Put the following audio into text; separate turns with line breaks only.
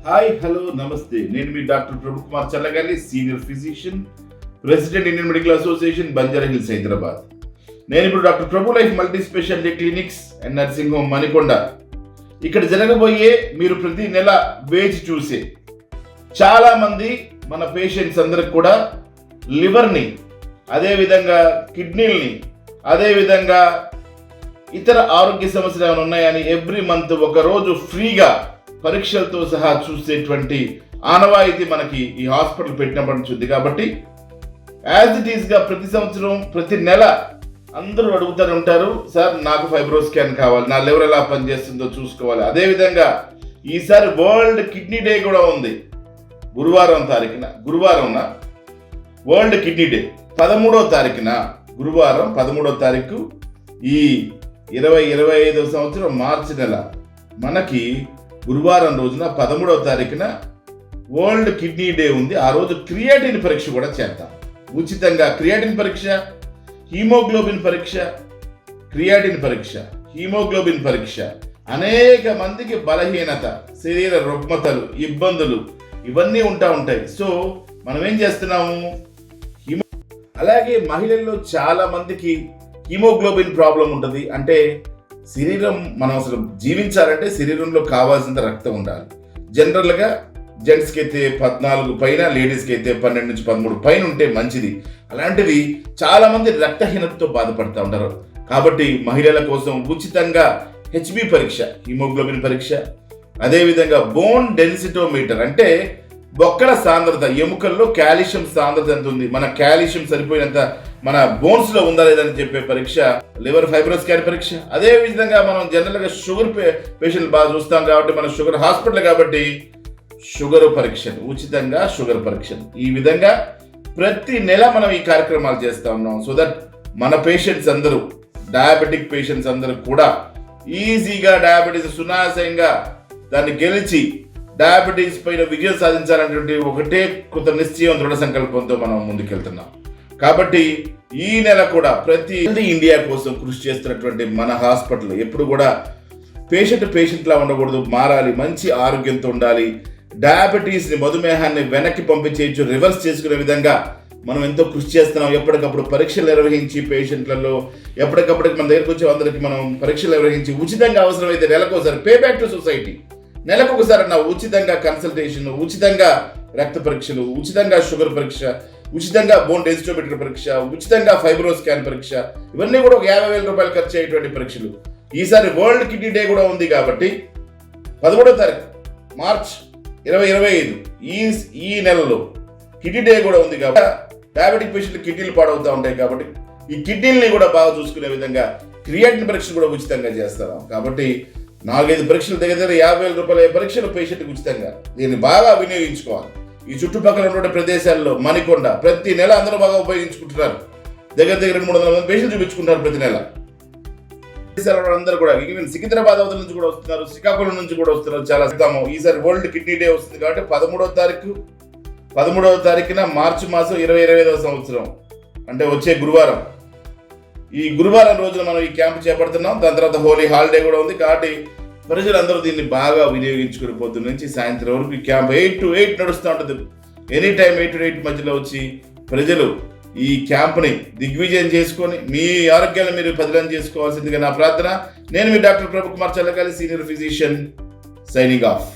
Hi hello నమస్తే. నేను మీ doctor ప్రభు కుమార్ చల్లగాలి, senior physician, president Indian medical association, Banjara hills, Hyderabad. నేను ఇప్పుడు doctor Prabhu life multi speciality clinics and nursing home Manikonda. ఇక్కడ జరగబోయే మీరు ప్రతి నెల వేచి చూసే చాలా మంది మన పేషెంట్స్ అందరికి కూడా లివర్ని, అదేవిధంగా కిడ్నీలని, అదేవిధంగా ఇతర ఆరోగ్య సమస్యలు ఏమైనా ఉన్నాయని ఎవ్రీ మంత్ ఒక రోజు ఫ్రీగా పరీక్షలతో సహా చూసేటువంటి ఆనవాయితీ మనకి ఈ హాస్పిటల్ పెట్టినప్పటి నుంచి ఉంది. కాబట్టి యాజ్ ఇట్ ఈస్గా ప్రతి సంవత్సరం ప్రతి నెల అందరూ అడుగుతూనే ఉంటారు, సార్ నాకు ఫైబ్రో స్కాన్ కావాలి, నా లివర్ ఎలా పనిచేస్తుందో చూసుకోవాలి. అదేవిధంగా ఈసారి వరల్డ్ కిడ్నీ డే కూడా ఉంది. గురువారం వరల్డ్ కిడ్నీ డే 13వ తారీఖున, గురువారం 13వ తారీఖు ఈ 2025 సంవత్సరం మార్చి నెల మనకి గురువారం రోజున 13వ తారీఖున వరల్డ్ కిడ్నీ డే ఉంది. ఆ రోజు క్రియాటిన్ పరీక్ష కూడా చేద్దాం ఉచితంగా. క్రియాటిన్ పరీక్ష, హీమోగ్లోబిన్ పరీక్ష, హీమోగ్లోబిన్ పరీక్ష అనేక మందికి బలహీనత, శరీర రుగ్మతలు, ఇబ్బందులు ఇవన్నీ ఉంటాయి. సో మనం ఏం చేస్తున్నాము, అలాగే మహిళల్లో చాలా మందికి హీమోగ్లోబిన్ ప్రాబ్లం ఉంటుంది. అంటే శరీరం, మనం అసలు జీవించాలంటే శరీరంలో కావాల్సినంత రక్తం ఉండాలి. జనరల్గా జెంట్స్కి అయితే 14 పైన, లేడీస్కి అయితే 12 నుంచి 13 పైన ఉంటే మంచిది. అలాంటిది చాలా మంది రక్తహీనతతో బాధపడుతూ ఉంటారు. కాబట్టి మహిళల కోసం ఉచితంగా హెచ్బి పరీక్ష, హీమోగ్లోబిన్ పరీక్ష, అదేవిధంగా బోన్ డెన్సిటోమీటర్, అంటే బొక్కల సాంద్రత, ఎముకల్లో కాల్షియం సాంద్రత ఎంత ఉంది, మన కాల్షియం సరిపోయినంత మన బోన్స్ లో ఉందా లేదని చెప్పే పరీక్ష, లివర్ ఫైబ్రో స్కాన్ పరీక్ష. అదే విధంగా మనం జనరల్ గా షుగర్ పేషెంట్ బాగా చూస్తాం కాబట్టి మన షుగర్ హాస్పిటల్ కాబట్టి షుగర్ పరీక్షలు, ఉచితంగా షుగర్ పరీక్షలు. ఈ విధంగా ప్రతి నెల మనం ఈ కార్యక్రమాలు చేస్తా ఉన్నాం. సో దట్ మన పేషెంట్స్ అందరూ, డయాబెటిక్ పేషెంట్స్ అందరూ కూడా ఈజీగా డయాబెటీస్ సునాశయంగా దాన్ని గెలిచి డయాబెటీస్ పైన విజయం సాధించాలనేటువంటి ఒకటే కృత నిశ్చయం, దృఢ సంకల్పంతో మనం ముందుకెళ్తున్నాం. కాబట్టి ఈ నెల కూడా ప్రతి ఇండియా కోసం కృషి చేస్తున్నటువంటి మన హాస్పిటల్ ఎప్పుడు కూడా పేషెంట్లా ఉండకూడదు, మారాలి, మంచి ఆరోగ్యంతో ఉండాలి. డయాబెటీస్ని, మధుమేహాన్ని వెనక్కి పంపించేయచ్చు, రివర్స్ చేసుకునే విధంగా మనం ఎంతో కృషి చేస్తున్నాం. ఎప్పటికప్పుడు పరీక్షలు నిర్వహించి పేషెంట్లలో ఎప్పటికప్పటికి మన దగ్గరకు వచ్చే అందరికి మనం పరీక్షలు నిర్వహించి ఉచితంగా, అవసరమైతే నెలకోసారి పే బ్యాక్ టు సొసైటీ, నెలకు ఒకసారి ఉచితంగా కన్సల్టేషన్, ఉచితంగా రక్త పరీక్షలు, ఉచితంగా షుగర్ పరీక్ష, ఉచితంగా బోన్ డెన్సిటోమీటర్ పరీక్ష, ఉచితంగా ఫైబ్రో స్కాన్ పరీక్ష, ఇవన్నీ కూడా ఒక 50,000 రూపాయలు ఖర్చు అయ్యేటువంటి పరీక్షలు. ఈసారి వరల్డ్ కిడ్నీ డే కూడా ఉంది కాబట్టి 13వ తారీఖు మార్చ్ 2025 ఈ నెలలో కిడ్నీ డే కూడా ఉంది కాబట్టి డయాబెటిక్ పేషెంట్లు కిడ్నీలు పాడవుతూ ఉంటాయి. కాబట్టి ఈ కిడ్నీలని కూడా బాగా చూసుకునే విధంగా క్రియాటిన్ పరీక్షలు కూడా ఉచితంగా చేస్తాం. కాబట్టి 4-5 పరీక్షలు దగ్గర 50,000 రూపాయల పరీక్షలు పేషెంట్కి ఉచితంగా. దీన్ని బాగా వినియోగించుకోవాలి. ఈ చుట్టుపక్కల ఉన్న ప్రదేశాల్లో మణికొండ ప్రతి నెల అందరూ బాగా ఉపయోగించుకుంటున్నారు. దగ్గర 300 మంది పేషెంట్లు చూపించుకుంటారు ప్రతి నెల. అందరూ కూడా ఈవెన్ సికింద్రాబాద్ అవతల నుంచి కూడా వస్తున్నారు, శ్రీకాకుళం నుంచి కూడా వస్తున్నారు. చాలా ఇస్తాము. ఈసారి వరల్డ్ కిడ్నీ డే వస్తుంది కాబట్టి 13వ తారీఖున మార్చి మాసం 2025 సంవత్సరం, అంటే వచ్చే గురువారం, ఈ గురువారం రోజున మనం ఈ క్యాంప్ చేపడుతున్నాం. దాని తర్వాత హోలీ హాలిడే కూడా ఉంది కాబట్టి ప్రజలందరూ దీన్ని బాగా వినియోగించుకుని పొద్దున్న నుంచి సాయంత్రం వరకు ఈ క్యాంప్ 8 to 8 నడుస్తూ ఉంటుంది. ఎనీ టైం 8 to 8 మధ్యలో వచ్చి ప్రజలు ఈ క్యాంప్ని దిగ్విజయం చేసుకొని మీ ఆరోగ్యాన్ని మీరు పదిలం చేసుకోవాల్సిందిగా నా ప్రార్థన. నేను మీ డాక్టర్ ప్రభు కుమార్ చల్లగాలి, సీనియర్ ఫిజిషియన్, సైనింగ్ ఆఫ్.